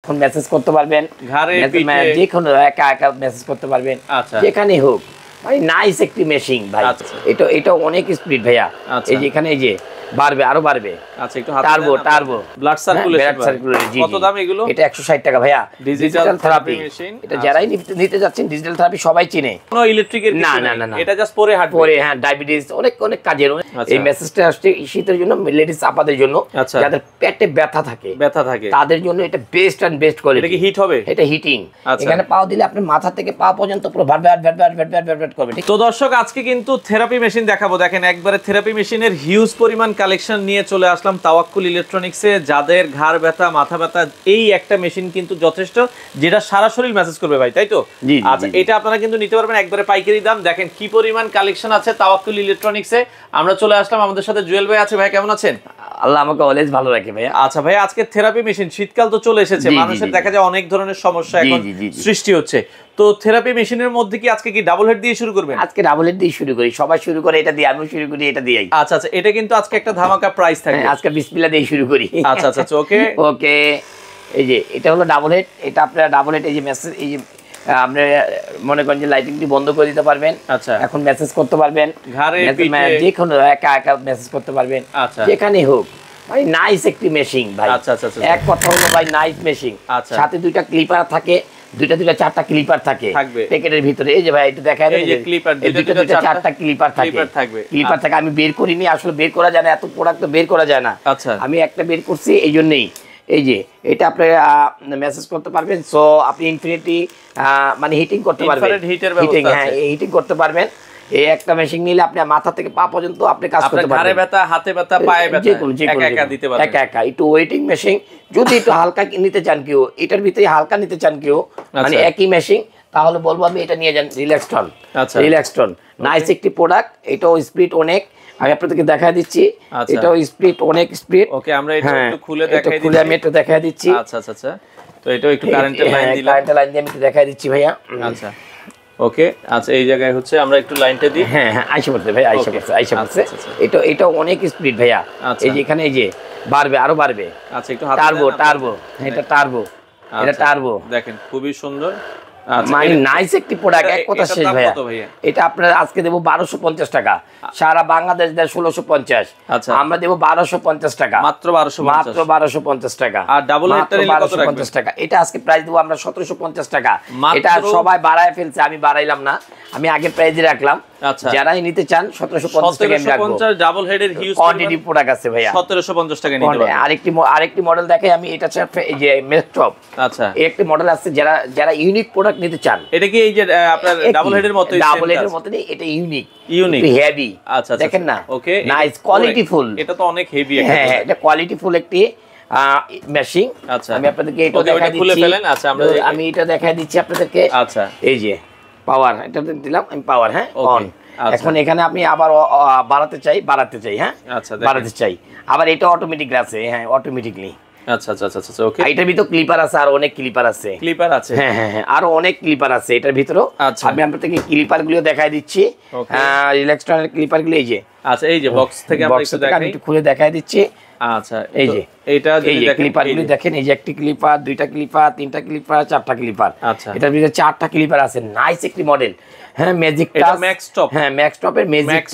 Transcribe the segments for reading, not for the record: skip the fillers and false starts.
এখন মেসেজ করতে পারবেন, যে কোনো একা একা মেসেজ করতে পারবেন, যেখানেই হোক। ভাই নাইস একটি মেশিন ভাই। এটা অনেক স্পিড ভাইয়া। এই যে এখানে এই যে বাড়বে, আরো বাড়বে। আচ্ছা, একটু টার্বো ব্লাড সার্কুলেশন। কত দাম এগুলো? এটা 160 টাকা ভাইয়া। Digital therapy machine. এটা যারাই নিতে যাচ্ছেন ডিজিটাল থেরাপি সবাই চিনে। কোনো ইলেকট্রিকের কিছু না, এটা জাস্ট পরে হাঁটবে। পরে হ্যাঁ, ডায়াবেটিস অনেক কাজের। এই মেসেজটা আসছে শীতের জন্য, লেডিস আপাদের জন্য, যাদের পেটে ব্যথা থাকে তাদের জন্য এটা বেস্ট এন্ড বেস্ট কোয়ালিটি। এটা কি হিট হবে? এটা হিটিং। এখানে পাও দিলে আপনার মাথা থেকে পা পর্যন্ত পুরো ভাট করবে। তো দর্শক, আজকে কিন্তু থেরাপি মেশিন দেখাবো। দেখেন, একবারে থেরাপি মেশিনের হিউজ পরিমাণ কালেকশন নিয়ে চলে আসলাম তাওয়াক্কুল ইলেকট্রনিক্সে। যাদের ঘাড় ব্যথা, মাথা ব্যথা, এই একটা মেশিন কিন্তু যথেষ্ট, যেটা সারা শরীর মেসেজ করবে ভাই, তাই তো? আচ্ছা, এটা আপনারা কিন্তু নিতে পারবেন একবারে পাইকারি দাম। দেখেন কি পরিমাণ কালেকশন আছে তাওয়াক্কুল ইলেকট্রনিক্সে। আমরা চলে আসলাম, আমাদের সাথে জুয়েল ভাই আছে। ভাই কেমন আছেন? আল্লাহ আমাকে অলওয়েজ ভালো রাখে ভাই। আচ্ছা ভাই, আজকে থেরাপি মেশিন, শীতকাল তো চলে এসেছে, মানুষের দেখা যায় অনেক ধরনের সমস্যা এখন সৃষ্টি হচ্ছে। তো থেরাপি মেশিনের মধ্যে কি আজকে কি ডাবল হেড দিয়ে শুরু করবেন? আজকে ডাবল হেড দিয়ে শুরু করি, সবাই শুরু করে এটা দিয়ে, আমিও শুরু করি এটা দিয়েই। আচ্ছা, এটা কিন্তু আজকে একটা ধামাকা প্রাইস থাকবে। আজকে বিসমিল্লাহ দিয়ে শুরু করি। আচ্ছা, ওকে। এই যে এটা হলো ডাবল হেড। এটা আপনারা ডাবল হেড, এই যে মেসেজ, এই যে আপনি মনে করেন যে লাইটিংটি বন্ধ করে দিতে পারবেন। আচ্ছা, এখন মেসেজ করতে পারবেন, যে কোনো একা একা মেসেজ করতে পারবেন, যেখানেই হোক। ভাই নাইস একটি মেশিন ভাই। আচ্ছা, এক কথা হলো ভাই নাইস মেশিন। সাথে দুইটা ক্লিপার থাকে, দুইটা চারটা ক্লিপার থাকে প্যাকেটের ভিতরে। এই যে ভাই একটু দেখায়, এই যে ক্লিপার, দুইটা চারটা ক্লিপার থাকে। আমি বের করিনি, আসলে বের করা যায় না, এত প্রোডাক্ট তো বের করা যায় না। আচ্ছা, আমি একটা বের করছি এই জন্যই। এই যে এটা আপনি মেসেজ করতে পারবেন, সো আপনি ইনফিনিটি মানে হিটিং করতে পারবেন। হ্যাঁ, হিটিং করতে পারবেন। এই একটা মেশিন নিলে আপনি মাথা থেকে পা পর্যন্ত আপনি কাজ করতে পারবেন। ঘাড়ে ব্যথা, হাতে ব্যথা, পায়ে ব্যথা, একা দিতে পারবেন। একা একটু ওয়েটিং মেশিন। যদি একটু হালকা নিতে চান কেউ, এটার ভিতরে হালকা নিতে চান কেউ, মানে একই মেশিন, তাহলে বলবো আমি এটা নিয়ে যান রিল্যাক্সটন। রিল্যাক্সটন নাইস একটি প্রোডাক্ট। এটাও স্পিড অনেক, আমি আপনাদেরকে দেখায় দিচ্ছি। এটাও স্পিড অনেক স্পিড। ওকে, আমরা এটা একটু খুলে দেখাই দিচ্ছি। আমি একটু দেখায় দিচ্ছি। আচ্ছা, তো এটাও একটু কারেন্টের লাইন দিলাম। কারেন্টের লাইন দিয়ে আমি একটু দেখায় দিচ্ছি ভাইয়া। আচ্ছা, ওকে। আচ্ছা, এই জায়গায় হচ্ছে আমরা একটু লাইনটা দিই। হ্যাঁ, আইসা পড়ছে ভাই, আইসা পড়ছে। এটা অনেক স্পিড ভাইয়া। এই যে এখানে এই যে বাড়বে, আরো বাড়বে। আচ্ছা, একটু টার্বো। এটা টার্বো। দেখেন খুবই সুন্দর। মানে নাইস একটি প্রোডাক্ট। এক কথা শেষ ভাইয়া। এটা আপনারা আজকে দেবো 1250 টাকা। সারা বাংলাদেশ দেয় 1650। আমরা দেবো 1250 টাকা, মাত্র 1250 টাকা। আর ডাবল হেডটা নিলে কত রাখবেন? 1250 টাকা। এটা আজকে প্রাইস দেবো আমরা 1750 টাকা। এটা সবাই বাড়ায় ফেলছে, আমি বাড়াইলাম না, আমি আগের প্রাইসে রাখলাম। যারাই নিতে চান 1750 টাকা আমি রাখবো। ডাবল হেডের হিউজ কোয়ান্টিটি প্রোডাক্ট আছে ভাইয়া। 1750 টাকা নিতে পারবেন। আরেকটি মডেল দেখাই আমি। এটা হচ্ছে এই যে মেকটপ। আচ্ছা, এই একটি মডেল আছে, যারা ইউনিক প্রোডাক্ট নিতে চান। এটা কি এই যে আপনার ডাবল হেডের মতো? ডাবল হেডের মতো নেই, এটা ইউনিক, হেভি। আচ্ছা, দেখেন না, ওকে, নাইস কোয়ালিটিফুল। এটা তো অনেক হেভি। হ্যাঁ, এটা কোয়ালিটিফুল একটি মেশিন। আচ্ছা, আমি আপনাদেরকে এটা দেখাই দিচ্ছি। আচ্ছা, আমি এটা দেখাই দিচ্ছি আপনাদেরকে। আচ্ছা, এই যে পাওয়ার, এটা দিলাম আমি পাওয়ার। হ্যাঁ, অন। এখন এখানে আপনি আবার বাড়াতে চাই, হ্যাঁ, বাড়াতে চাই। আবার এটা অটোমেটিক আছে, হ্যাঁ, অটোমেটিকলি। আচ্ছা, ওকে। এটার ভিতর ক্লিপার আছে, আর অনেক ক্লিপার আছে। হ্যাঁ, আরো অনেক ক্লিপার আছে এটার ভিতরে। আমি আপনাদেরকে ক্লিপার গুলো দেখাই দিচ্ছি। ইলেকট্রনের ক্লিপার গুলো এই যে। আচ্ছা, এই যে বক্স থেকে আমি একটু খুলে দেখাই দিচ্ছি। আচ্ছা, এই যে এটা যদি ক্লিপার গুলো দেখেন, এই যে একটি ক্লিপার, দুইটা ক্লিপার, তিনটা ক্লিপার, চারটা ক্লিপার। আচ্ছা, এটার ভিতরে চারটা ক্লিপার আছে। নাইস একটি মডেল। হ্যাঁ, ম্যাজিক টাচ, ম্যাক্সটপ। হ্যাঁ, ম্যাক্সটপের ম্যাজিক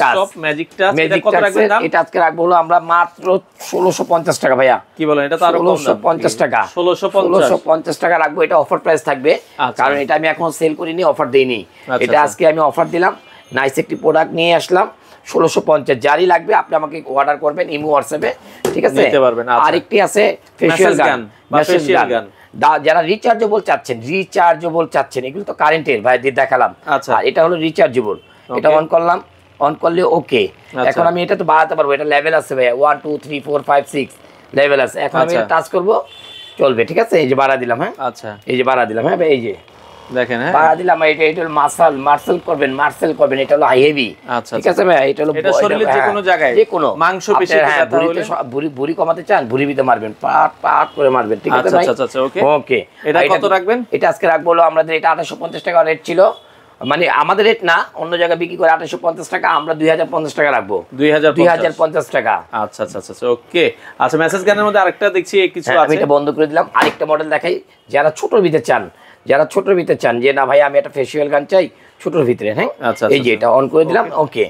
টাচ। এটা কত রাখবেন দাম? এটা আজকে রাখবো হলো আমরা মাত্র 1650 টাকা ভাইয়া। কি বলেন, এটা তো আরো কম দাম। 1650 টাকা। 1650 টাকা রাখবো। এটা অফার প্রাইস থাকবে, কারণ এটা আমি এখন সেল করিনি, অফার দেইনি। এটা আজকে আমি অফার দিলাম। নাইস একটি প্রোডাক্ট নিয়ে আসলাম। 1650। যারই লাগবে আপনি আমাকে অর্ডার করবেন ইমো হোয়াটসঅ্যাপে, ঠিক আছে? আরেকটি আছে ফেশিয়াল গান। যারা রিচার্জেবল চাচ্ছেন, এগুলো তো কারেন্টের ভাই দিয়ে দেখালাম। আর এটা হলো রিচার্জেবল। এটা অন করলে ওকে। এখন আমি এটা তো বাড়াতে পারবো, এটা লেভেল আছে ভাই, 1 2 3 4 5 6 লেভেল আছে। এখন আমি টাচ করব, চলবে, ঠিক আছে? এই যে বাড়া দিলাম। হ্যাঁ, আচ্ছা, এই যে বাড়া দিলাম। হ্যাঁ ভাই, এই যে দেখেন, হ্যাঁ, বাড়া দিলাম। এটা হলো মার্সেল করবেন। এটা হলো হেভি, ঠিক আছে ভাই? এটা হলো শরীরের যে কোনো জায়গায়, যে কোনো মাংস পেশি ভুঁড়ি কমাতে চান, ভুঁড়ি ভিতরে মারবেন, পাট করে মারবেন, ঠিক আছে ভাই? আচ্ছা, ওকে। ওকে, এটা কত রাখবেন? এটা আজকে রাখবো হলো আমাদের, এটা 2850 টাকা রেট ছিল, মানে আমাদের রেট না, অন্য জায়গায় বিক্রি করে 2850 টাকা, আমরা 2050 টাকা রাখবো। 2050 টাকা। আচ্ছা আচ্ছা আচ্ছা ওকে। আচ্ছা মেসেজ গানের মধ্যে আরেকটা দেখছি কিছু আছে, আমি এটা বন্ধ করে দিলাম। আরেকটা মডেল দেখাই, যারা ছোটর ভিতরে চান, যে না ভাই আমি একটা ফেসিয়াল গান চাই ছোটর ভিতরে, হ্যাঁ এই যে এটা অন করে দিলাম। ওকে,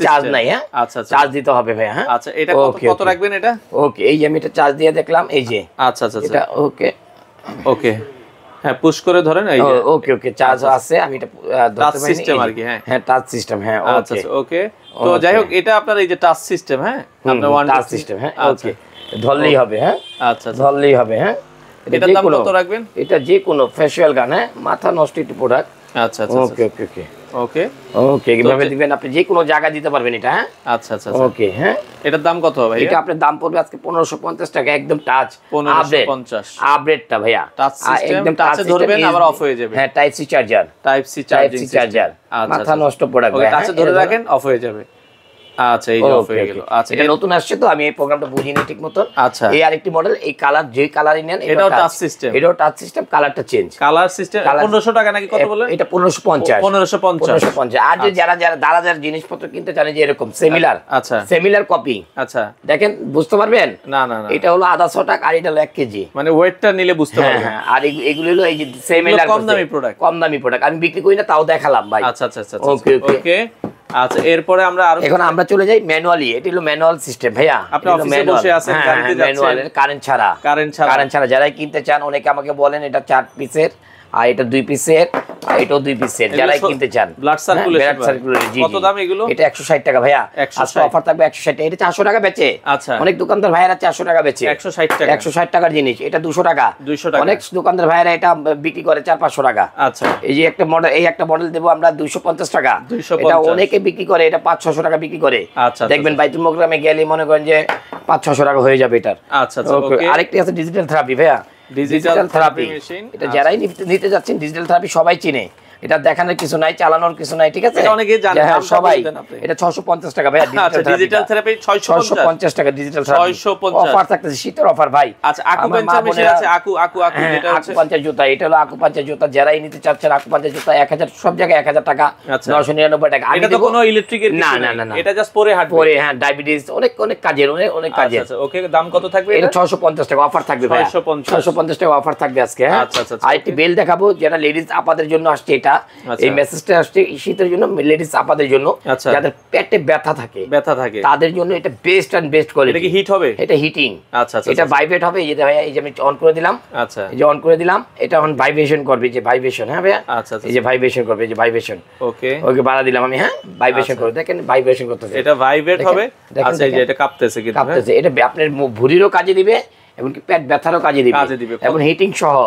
চার্জ নাই, হ্যাঁ চার্জ দিতে হবে ভাই। হ্যাঁ আচ্ছা এটা কত রাখবেন এটা? ওকে, এই যে আমি এটা চার্জ দিয়ে দেখলাম, এই যে আচ্ছা আচ্ছা এটা ওকে ওকে, হ্যাঁ পুশ করে ধরেন, এই যে ওকে ওকে চার্জ আছে, আমি এটা টাচ সিস্টেম আর কি। হ্যাঁ টাচ সিস্টেম, হ্যাঁ আচ্ছা ওকে। তো যাই হোক এটা আপনার এই যে টাচ সিস্টেম, হ্যাঁ আপনার ওয়ান টাচ সিস্টেম, হ্যাঁ ওকে, ধরলেই হবে। হ্যাঁ আচ্ছা ধরলেই হবে। হ্যাঁ এটার দাম কত রাখবেন? এটা যে কোনো ফেসিয়াল গান, হ্যাঁ মাথা নষ্ট একটি প্রোডাক্ট। আচ্ছা আচ্ছা ওকে ওকে ওকে ওকে ওকে, এইভাবে দিবেন, আপনি যে কোনো জায়গায় দিতে পারবেন এটা। হ্যাঁ আচ্ছা আচ্ছা ওকে। হ্যাঁ এটার দাম কত ভাই? এটা আপনার দাম পড়বে আজকে 1550 টাকা, একদম টাচ 1550 আপডেটটা ভাইয়া, টাচ সিস্টেম, একদম টাচে ধরবেন আবার অফ হয়ে যাবে। হ্যাঁ type C charger, type C charger, মাথা নষ্ট প্রোডাক্ট, ওকে টাচে ধরে রাখেন অফ হয়ে যাবে। আচ্ছা এই যে অফ হয়ে গেল। আচ্ছা এটা নতুন আসছে তো আমি এই প্রোগ্রামটা বুঝিনি ঠিক মতো। আচ্ছা এই আরেকটি মডেল, এই কালার যে কালারই নেন এটাও টাচ সিস্টেম, এটাও টাচ সিস্টেম, কালারটা চেঞ্জ, কালার সিস্টেম 1500 টাকা নাকি কত বলেন? এটা 1550 1550। আর যে যারা যারা জিনিসপত্র কিনতে চান যে এরকম সিমিলার, আচ্ছা সিমিলার কপি, আচ্ছা দেখেন বুঝতে পারবেন। না না না এটা হলো 1/2 টাকা আর এটা হলো 1 কেজি, মানে ওয়েটটা নিলে বুঝতে পারবেন। হ্যাঁ আর এগুলো হলো এই যে সিমিলার কম দামি প্রোডাক্ট, কম দামি প্রোডাক্ট আমি বিক্রি করি না, তাও দেখালাম ভাই। আচ্ছা আচ্ছা আচ্ছা ওকে ওকে। আচ্ছা এরপরে আমরা আরো এখন আমরা চলে যাই ম্যানুয়ালি। এটা হলো ম্যানুয়াল সিস্টেম ভাইয়া, আপনি অফিসে বসে আছেন গাড়িতে যাচ্ছেন, ম্যানুয়ালের কারেন্ট ছাড়া যারাই কিনতে চান, অনেকে আমাকে বলেন এটা 4 পিসের আর এটা 2 পিসের আর এটাও 2 পিসের, যারাই কিনতে চান ব্লাড সার্কুলেশন। কত দাম এগুলো? এটা 160 টাকা ভাইয়া, আজকে অফার থাকবে 160 টাকা। এটা 400 টাকা বেচে। আচ্ছা অনেক দোকানদার ভাইরা 400 টাকা বেচে, 160 টাকা, 160 টাকার জিনিস এটা 200 টাকা। অনেক দোকানদার ভাইরা এটা বিক্রি করে 400-500 টাকা। আচ্ছা এই যে একটা মডেল, এই একটা মডেল দেবো আমরা 250 টাকা, এটা অনেকে বিক্রি করে, এটা 500-600 টাকা বিক্রি করে। আচ্ছা দেখবেন বাইতুল মোকরামে গেলে মনে করেন যে 500-600 টাকা হয়ে যাবে এটার। আচ্ছা ওকে। আরেকটি আছে ডিজিটাল থেরাপি ভাইয়া, ডিজিটাল থেরাপি মেশিন, এটা যারাই নিতে যাচ্ছেন ডিজিটাল থেরাপি সবাই চিনে, এটা দেখানোর কিছু নাই, চালানোর কিছু নাই, ঠিক আছে এটা অনেকে জানে সবাই। এটা 650 টাকা ভাইয়া, ডিজিটাল থেরাপি 650 টাকা, ডিজিটাল থেরাপি 650 অফার থাকতেছে, শীতের অফার ভাই। আচ্ছা আকুপাঞ্চার মেশিন আছে, আকু যেটা আছে আকুপাঞ্চার জুতা, এটা হলো আকুপাঞ্চার জুতা, যারাই নিতে চাচ্ছেন আকুপাঞ্চার জুতা 1000, সব জায়গায় 1000 টাকা, 999 টাকা। এটা তো কোনো ইলেকট্রিকের না কিছু না না, এটা জাস্ট পরে হাঁটবে, পরে হ্যাঁ ডায়াবেটিস অনেক কাজের, অনেক কাজের। আচ্ছা ওকে, দাম কত থাকবে এটা? 650 টাকা অফার থাকবে ভাই, 650 টাকা অফার থাকবে আজকে। হ্যাঁ আচ্ছা আচ্ছা। আরেকটি বেল দেখাবো, যেটা লেডিস আপাদের জন্য আসছে, এটা এই মেসেজটা আসছে শীতের জন্য, লেডিস আপাদের জন্য, যাদের পেটে ব্যথা থাকে তাদের জন্য এটা বেস্ট এন্ড বেস্ট কোয়ালিটি। এটা কি হিট হবে? এটা হিটিং। আচ্ছা আচ্ছা। এটা ভাইব্রেট হবে, এই যে ভাই এই যে আমি অন করে দিলাম। আচ্ছা এই যে অন করে দিলাম, এটা এখন ভাইব্রেশন করবে, যে ভাইব্রেশন। হ্যাঁ ভাই আচ্ছা আচ্ছা, এই যে ভাইব্রেশন করবে, এই যে ভাইব্রেশন। ওকে ওকে বাড়া দিলাম আমি। হ্যাঁ ভাইব্রেশন করবে, দেখেন ভাইব্রেশন করতেছে, এটা ভাইব্রেট হবে। আচ্ছা এই যে এটা কাঁপতেছে, কিন্তু কাঁপতেছে, এটা আপনার ভুঁড়িরও কাজে দিবে, এমনকি পেট ব্যথারও কাজে দিবে, এবং হিটিং সহ।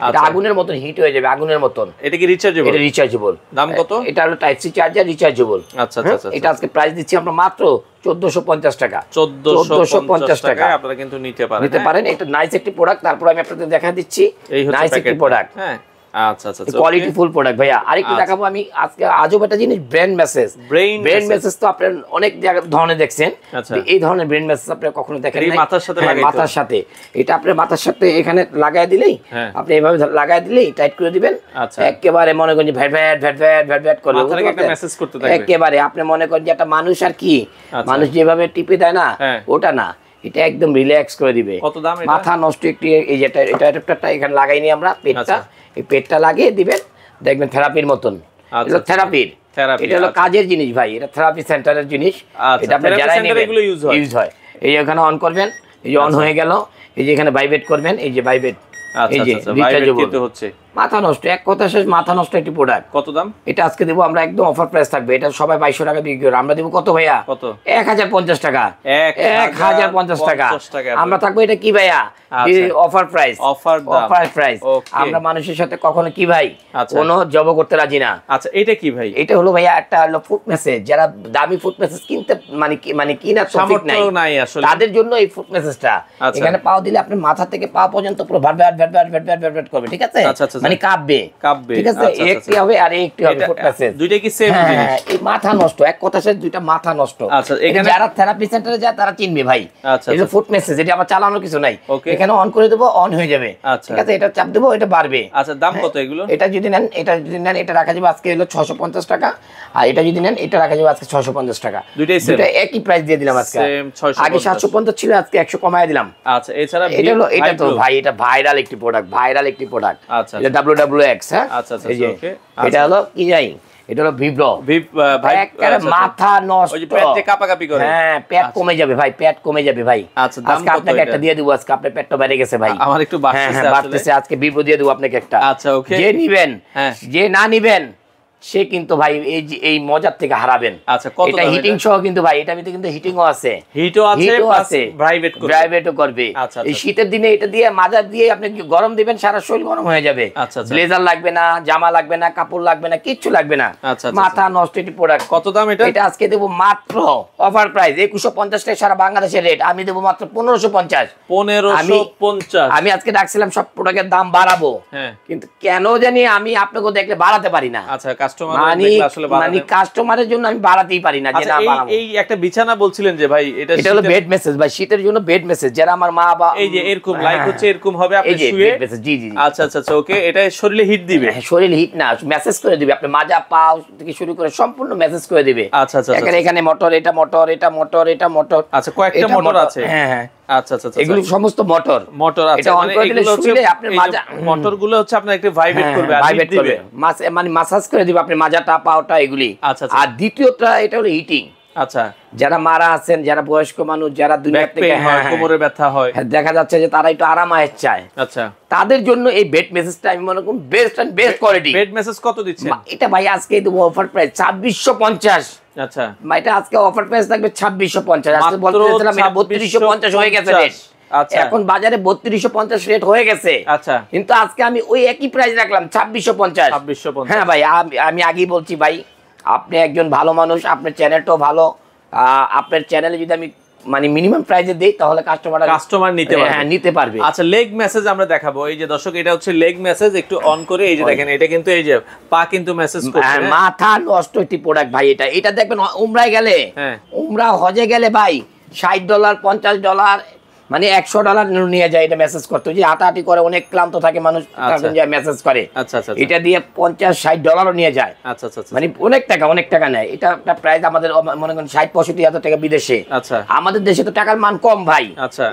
এটা আগুনের মতন হিট হয়ে যাবে, আগুনের মতন। এটা কি রিচার্জেবল? এটা রিচার্জেবল। দাম কত? এটা হলো টাইপ সি চার্জার, রিচার্জেবল। আচ্ছা আচ্ছা। এটা আজকে প্রাইস দিচ্ছি আমরা মাত্র 1450 টাকা। 1450 টাকা আপনারা কিন্তু নিতে পারেন। এটা নাইস একটি প্রোডাক্ট, তারপর আমি আপনাদের দেখা দিচ্ছি নাইস একটি প্রোডাক্ট। হ্যাঁ আচ্ছা আচ্ছা, কোয়ালিটি ফুল প্রোডাক্ট ভাইয়া। আরেকটু দেখাবো আমি আজকে আজব একটা জিনিস, ব্র্যান্ড মেসেজ। ব্র্যান্ড মেসেজ তো আপনারা অনেক ধরনের দেখছেন, এই ধরনের ব্র্যান্ড মেসেজ আপনারা কখনো দেখেন নাই। মাথার সাথে এটা আপনি মাথার সাথে এখানে লাগাই দিলেই, আপনি এইভাবে লাগাই দিলেই টাইট করে দিবেন, একেবারে মনে করেন যে ভ্যাট ভ্যাট করে একেবারে আপনি মনে করেন যে একটা মানুষ আর কি, মানুষ যেভাবে টিপে দেয় না, ওটা না, এটা একদম রিল্যাক্স করে দিবে। মাথা নষ্ট একটি, এই যেটা এটা এখানে লাগাই নি আমরা, পেটটা, এই পেটটা লাগিয়ে দিবেন, দেখবেন থেরাপির মতন। এটা থেরাপির, এটা হলো কাজের জিনিস ভাই, এটা থেরাপি সেন্টারের জিনিস। এটা আপনার যারাই নেবেন ইউজ হয়। এই যে এখানে অন করবেন, এই যে অন হয়ে গেল, এই যে এখানে ভাইব্রেট করবেন, এই যে ভাইব্রেট, এই যে রিচার্জেবল হচ্ছে। মাথা নষ্ট, এক কথা শেষ, মাথা নষ্ট একটি প্রোডাক্ট। কত দাম? এটা আজকে দেবো আমরা একদম অফার প্রাইস থাকবে, এটা সবাই 2200 টাকা বিক্রি করে, আমরা দেবো কত ভাইয়া? কত? 1050 টাকা। 1050 টাকা আমরা থাকবো। এটা কি ভাইয়া? Offer price, offer price. আমরা মানুষের সাথে কখনো কি ভাই কোনো জব করতে রাজি না। আচ্ছা এটা কি ভাই? এটা হলো ভাইয়া একটা হলো ফুড মেসেজ, যারা দামি ফুড মেসেজ কিনতে মানে কিনা তৌফিক নাই আসলে, তাদের জন্য এই ফুড মেসেজটা। এখানে পাও দিলে আপনি মাথা থেকে পা পর্যন্ত পুরো ভ্যাট করবে, ঠিক আছে? মানে কাঁপবে, ঠিক আছে, একটি হবে আর একটি হবে ফুট মেসেজ, দুইটা কি সেম জিনিস? এই মাথা নষ্ট, এক কথা শেষ, দুইটা মাথা নষ্ট। আচ্ছা, এখানে যারা থেরাপি সেন্টারে যায় তারা চিনবে ভাই। আচ্ছা, এই যে ফুট মেসেজ, এটা আবার চালানোর কিছু নাই, ওকে, এখানে অন করে দেবো, অন হয়ে যাবে, ঠিক আছে, এটা চাপ দেবো, এটা বাড়বে। আচ্ছা, দাম কত এগুলো? এটা যদি নেন, এটা রাখা যাবে আজকে হলো 650 টাকা, আর এটা যদি নেন এটা রাখা যাবে আজকে 650 টাকা। দুইটা একই প্রাইস দিয়ে দিলাম আজকে, আগে 750 ছিল, আজকে 100 কমায় দিলাম। আচ্ছা, এছাড়া এটা তো ভাই এটা ভাইরাল একটি প্রোডাক্ট, আচ্ছা, এটা WWX। হ্যাঁ, আচ্ছা, ওকে, এটা হলো কি যাই, এটা হলো ভিব্রো ভাই, মাথা নষ্ট, ওই যে পেটে কাঁপাকাঁপি করে, হ্যাঁ, পেট কমে যাবে ভাই, পেট কমে যাবে ভাই। আচ্ছা, আজকে আপনাকে একটা দিয়ে দেব, আজকে আপনার পেটটা বেড়ে গেছে ভাই, আমার একটু বাড়তেছে, আজকে ভিব্রো দিয়ে দেব আপনাকে একটা। আচ্ছা, ওকে, যে নিবেন, যে না নিবেন সে কিন্তু ভাই এই মজার থেকে হারাবেন। আচ্ছা, কত এটা হিটিং সহ কিন্তু ভাই, এটা ভিতরে কিন্তু হিটিংও আছে, হিটও আছে, ভাইব্রেটও করবে। এই শীতের দিনে এটা দিয়ে মাজা দিয়ে আপনি গরম দিবেন, সারা শরীর গরম হয়ে যাবে। ব্লেজার লাগবে না, জামা লাগবে না, কাপড় লাগবে না, কিচ্ছু লাগবে না, মাথা নষ্ট একটি প্রোডাক্ট। কত দাম এটা? এটা আজকে দেব মাত্র অফার প্রাইস 2150 টাকা, সারা বাংলাদেশের রেট, আমি দেব মাত্র 1550। আমি আজকে ডাকছিলাম সব প্রোডাক্টের দাম বাড়াবো, কিন্তু কেন জানি আমি আপনাকে দেখলে বাড়াতে পারি না। আচ্ছা, কাস্টমারের জন্য আমি বাড়াতেই পারি না। এই একটা বিছানা বলছিলেন যে ভাই, এটা হলো বেড মেসেজ ভাই, শীতের জন্য বেড মেসেজ, যারা আমার মা বা এই যে এরকম লাইক হচ্ছে, এরকম হবে আপনি শুয়ে, জি জি, আচ্ছা, ওকে, এটা শরীরে হিট দিবে, শরীরে হিট না, মেসেজ করে দিবে, আপনি মাজা পাও থেকে শুরু করে সম্পূর্ণ মেসেজ করে দিবে। আচ্ছা, এখানে মোটর, এটা মোটর, এটা মোটর, এটা মোটর, আচ্ছা, কয়েকটা মোটর আছে, হ্যাঁ, আচ্ছা, এগুলো সমস্ত মোটর আছে, মানে এগুলো হচ্ছে আপনার মাজা, মোটরগুলো হচ্ছে আপনার একটা ভাইব্রেট করবে, আর হিট দিবে, মানে মাসাজ করে দিবে আপনি মাজাটা পাওটা এগুলি। আর দ্বিতীয়টা এটা হলো হিটিং। আচ্ছা, যারা মারা আছেন, যারা বয়স্ক মানুষ, যারা দুনিয়া থেকে কোমরে ব্যথা হয়, দেখা যাচ্ছে যে তারা একটু আরামায়েশ চায়, আচ্ছা, তাদের জন্য এই বেড মেসেজটা আমি মনে করি বেস্ট কোয়ালিটি। বেড মেসেজ কত দিচ্ছেন? এটা ভাই আজকে দেবো অফার প্রাইস 2650। আচ্ছা, এটা আজকে অফার প্রাইস থাকবে 2650। আজকে বলতে চাইছিলাম এটা 3250 হয়ে গেছে রেট, এখন বাজারে 3250 রেট হয়ে গেছে। আচ্ছা, কিন্তু আজকে আমি ওই একই প্রাইস রাখলাম 2650। হ্যাঁ ভাই, আমি আগেই বলছি ভাই, আপনি একজন ভালো মানুষ, আপনার চ্যানেলটাও ভালো, আপনার চ্যানেলে যদি আমি মানে মিনিমাম প্রাইসে দেই তাহলে কাস্টমার নিতে পারবে। আচ্ছা, লেগ মেসেজ আমরা দেখাবো। এই যে দর্শক, এটা হচ্ছে লেগ মেসেজ, একটু অন করে এই যে দেখেন, এটা কিন্তু এই যে পা কিন্তু মেসেজ করছে, মাথা নষ্ট একটি প্রোডাক্ট ভাই। এটা দেখবেন উমরায় গেলে, উমরা হজে গেলে ভাই $60 $50 মানে $100 নিয়ে যায় এটা মেসেজ করতে, যে হাঁটাহাঁটি করে অনেক ক্লান্ত থাকে মানুষ, মেসেজ করে, এটা দিয়ে $50-60 নিয়ে যায়, মানে অনেক টাকা নেয়। এটা প্রাইস আমাদের মনে করেন 60-65 টাকা বিদেশে, আমাদের দেশে তো টাকার মান কম ভাই।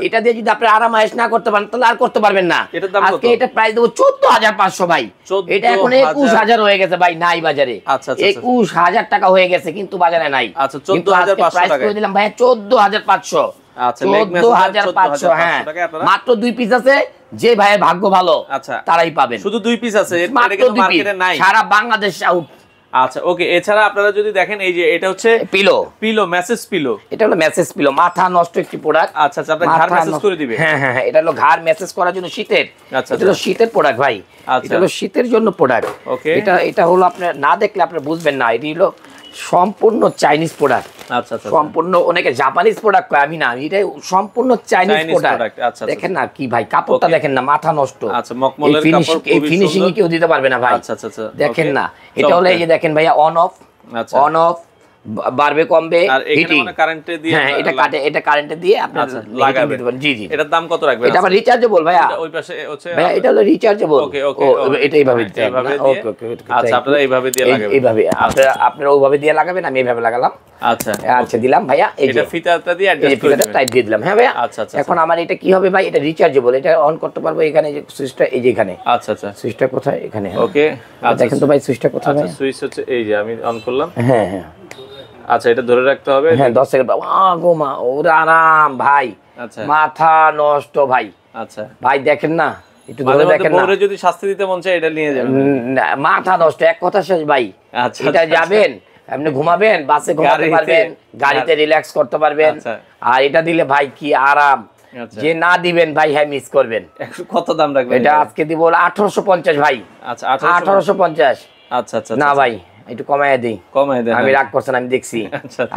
এটা দিয়ে যদি আপনি আরামায়েশ না করতে পারেন তাহলে আর করতে পারবেন না। আজকে এটা প্রাইস দেবো 14500 ভাই, এটা এখন 21000 হয়ে গেছে ভাই, নাই বাজারে 21000 টাকা হয়ে গেছে, কিন্তু বাজারে নাই। আচ্ছা, 14500 টাকা করে দিলাম ভাই, 14500। আচ্ছা, 14500, হ্যাঁ, মাত্র 2 পিস আছে, যে ভাইয়ের ভাগ্য ভালো তারাই পাবেন। শুধু 2 পিস আছে, এটা কিন্তু মার্কেটে নাই, সারা বাংলাদেশ আউট। আচ্ছা, ওকে, এছাড়া আপনারা যদি দেখেন এই যে এটা হচ্ছে পিলো মেসেজ পিলো, এটা হলো মেসেজ পিলো, মাথা নষ্ট একটি প্রোডাক্ট। আচ্ছা, আপনারা ঘাড় মেসেজ করে দিবে। হ্যাঁ, এটা হলো ঘাড় মেসেজ করার জন্য শীতের, এটা হলো শীতের প্রোডাক্ট ভাই, এটা হলো শীতের জন্য প্রোডাক্ট। এটা হলো আপনার না দেখলে আপনি বুঝবেন না, এটি হলো সম্পূর্ণ চাইনিজ প্রোডাক্ট। আচ্ছা, সম্পূর্ণ, অনেকে জাপানিজ প্রোডাক্ট কয়, আমি না, এটা সম্পূর্ণ চাইনিজ প্রোডাক্ট। দেখেন না কি ভাই, কাপড়টা দেখেন না, মাথা নষ্ট। আচ্ছা, মকমলের কাপড়, এই ফিনিশিং কেউ দিতে পারবে না ভাই। আচ্ছা, দেখেন না, এটা হলো এই যে দেখেন ভাইয়া, অন অফ বাড়বে কমবে, হিটিং কারেন্টে দিয়ে, হ্যাঁ, এটা কারেন্টে দিয়ে আপনি লাগাতে পারেন। জি, এটার দাম কত রাখবেন? এটা আবার রিচার্জেবল ভাইয়া, ওই পাশে হচ্ছে ভাইয়া, এটা হলো রিচার্জেবল। ওকে, এটা এইভাবে দিতে হবে। ওকে, আচ্ছা, আপনারা এইভাবে দিয়ে লাগাবেন, এইভাবে আপনারা ওইভাবে দিয়ে লাগাবেন, আমি এইভাবে লাগালাম। আচ্ছা, দিলাম ভাইয়া, এই যে ফিতাটা দিয়ে অ্যাডজাস্ট করে দিবেন, টাইট দিয়ে দিলাম। হ্যাঁ ভাইয়া, আচ্ছা, এখন আমার এটা কি হবে ভাই, এটা রিচার্জেবল, এটা অন করতে পারবো, এখানে যে সুইচটা, এই যে এখানে। আচ্ছা, সুইচটা কোথায়? এখানে। ওকে, দেখেন তো ভাই সুইচটা কোথায়? আচ্ছা, সুইচ হচ্ছে এই যে আমি অন করলাম। হ্যাঁ, আচ্ছা, এটা ধরে রাখতে হবে। হ্যাঁ, 10 সেকেন্ড। গোমা ওরে আরাম ভাই। আচ্ছা, মাথা নষ্ট ভাই। আচ্ছা ভাই, দেখেন না, একটু ধরে দেখেন না, বউরে যদি শাস্তি দিতে মন চায় এটা নিয়ে যাবেন, মাথা নষ্ট, এক কথা শেষ ভাই। আচ্ছা, এটা যাবেন, আপনি ঘুমাবেন, বাসে ঘুমাতে পারবেন, গাড়িতে রিল্যাক্স করতে পারবেন, আর এটা দিলে ভাই কি আরাম, যে না দিবেন ভাই, হ্যাঁ, মিস করবেন। কত দাম রাখবেন? এটা আজকে দিব 1850 ভাই। আচ্ছা, 1850। আচ্ছা, না ভাই, একটু কমায় দিই। আমি রাগ করছেন, আমি দেখছি।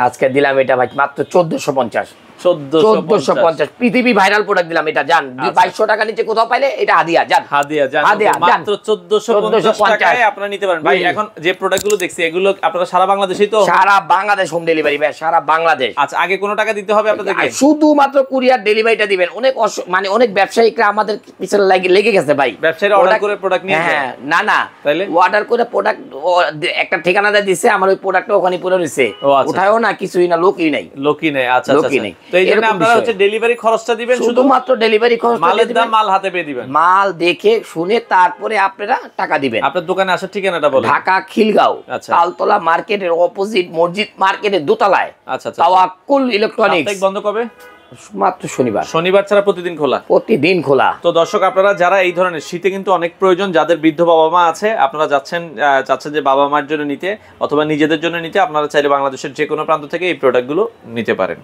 আজকে দিলাম এটা ভাই মাত্র 1450। 1450 পৃথিবী ভাইরাল প্রোডাক্ট দিলাম এটা জান 2200 টাকা নিচে কোথাও পাইলে এটা হাদিয়া জান হাদিয়া মাত্র 1450 টাকায় আপনারা নিতে পারেন ভাই। এখন যে প্রোডাক্টগুলো দেখছি এগুলো আপনারা সারা বাংলাদেশেই তো? সারা বাংলাদেশ হোম ডেলিভারি ভাই, সারা বাংলাদেশ। আচ্ছা, আগে কোনো টাকা দিতে হবে আপনাদেরকে? শুধুমাত্র কুরিয়ার ডেলিভারিটা দিবেন। অনেক মানে অনেক ব্যবসায়িকরা আমাদের পিছনে লেগে গেছে ভাই, ব্যবসায়ীরা অর্ডার করে প্রোডাক্ট নিয়ে হ্যাঁ না তাইলে অর্ডার করে প্রোডাক্ট একটা ঠিকানা দিছে, আমার ওই প্রোডাক্টটা ওখানে পড়ে রইছে, উঠায়ও না কিছুই না, লোকই নাই। আচ্ছা তো এই জন্য আপনারা হচ্ছে ডেলিভারি খরচটা দিবেন, শুধুমাত্র ডেলিভারি খরচ, মালের দাম মাল হাতে পেয়ে দিবেন, মাল দেখে শুনে তারপরে আপনারা টাকা দিবেন। আপনার দোকানে আসার ঠিকানাটা বলেন। ঢাকা খিলগাঁও তালতলা মার্কেটের অপোজিট মসজিদ মার্কেটের দোতলায়। আচ্ছা, তাওয়াক্কুল ইলেকট্রনিক্স। বন্ধ কবে? মাত্র শনিবার ছাড়া প্রতিদিন খোলা। তো দর্শক, আপনারা যারা এই ধরনের শীতে কিন্তু অনেক প্রয়োজন, যাদের বৃদ্ধ বাবা মা আছে, আপনারা চাচ্ছেন যে বাবা মার জন্য নিতে অথবা নিজেদের জন্য নিতে, আপনারা চাইলে বাংলাদেশের যে কোনো প্রান্ত থেকে এই প্রোডাক্টগুলো নিতে পারেন।